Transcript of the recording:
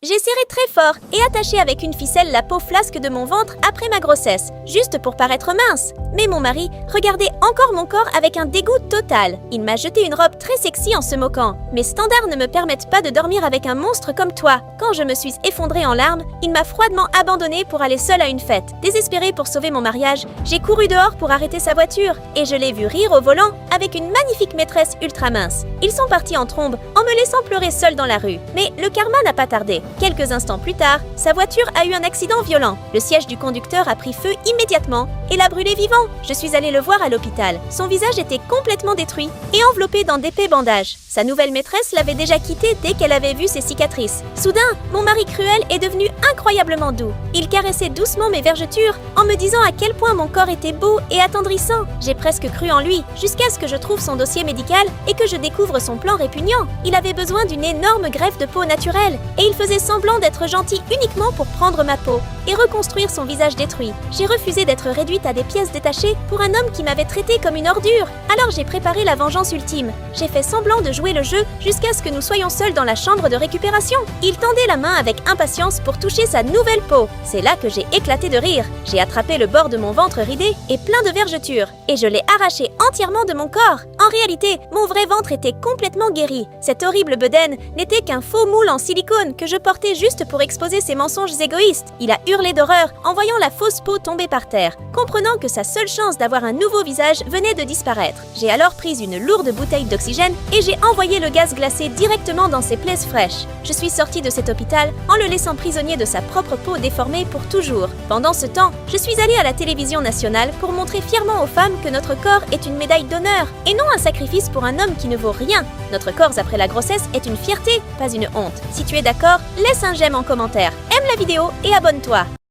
J'ai serré très fort et attaché avec une ficelle la peau flasque de mon ventre après ma grossesse, juste pour paraître mince. Mais mon mari regardait encore mon corps avec un dégoût total. Il m'a jeté une robe très sexy en se moquant. Mes standards ne me permettent pas de dormir avec un monstre comme toi. Quand je me suis effondrée en larmes, il m'a froidement abandonnée pour aller seule à une fête. Désespérée pour sauver mon mariage, j'ai couru dehors pour arrêter sa voiture et je l'ai vu rire au volant avec une magnifique maîtresse ultra mince. Ils sont partis en trombe en me laissant pleurer seule dans la rue. Mais le karma n'a pas tardé. Quelques instants plus tard, sa voiture a eu un accident violent. Le siège du conducteur a pris feu immédiatement et l'a brûlé vivant. Je suis allée le voir à l'hôpital. Son visage était complètement détruit et enveloppé dans d'épais bandages. Sa nouvelle maîtresse l'avait déjà quitté dès qu'elle avait vu ses cicatrices. Soudain, mon mari cruel est devenu incroyablement doux. Il caressait doucement mes vergetures en me disant à quel point mon corps était beau et attendrissant. J'ai presque cru en lui jusqu'à ce que je trouve son dossier médical et que je découvre son plan répugnant. Il avait besoin d'une énorme greffe de peau naturelle et il faisait semblant d'être gentil uniquement pour prendre ma peau et reconstruire son visage détruit. J'ai refusé d'être réduite à des pièces détachées pour un homme qui m'avait traitée comme une ordure. Alors j'ai préparé la vengeance ultime. J'ai fait semblant de jouer le jeu jusqu'à ce que nous soyons seuls dans la chambre de récupération. Il tendait la main avec impatience pour toucher sa nouvelle peau. C'est là que j'ai éclaté de rire. J'ai attrapé le bord de mon ventre ridé et plein de vergetures et je l'ai arraché entièrement de mon corps. En réalité, mon vrai ventre était complètement guéri. Cette horrible bedaine n'était qu'un faux moule en silicone que je portais juste pour exposer ses mensonges égoïstes. Il a hurlé d'horreur en voyant la fausse peau tomber par terre, comprenant que sa seule chance d'avoir un nouveau visage venait de disparaître. J'ai alors pris une lourde bouteille d'oxygène et j'ai envoyé le gaz glacé directement dans ses plaies fraîches. Je suis sortie de cet hôpital en le laissant prisonnier de sa propre peau déformée pour toujours. Pendant ce temps, je suis allée à la télévision nationale pour montrer fièrement aux femmes que notre corps est une médaille d'honneur et non un sacrifice pour un homme qui ne vaut rien. Notre corps après la grossesse est une fierté, pas une honte. Si tu es d'accord, laisse un j'aime en commentaire, aime la vidéo et abonne-toi.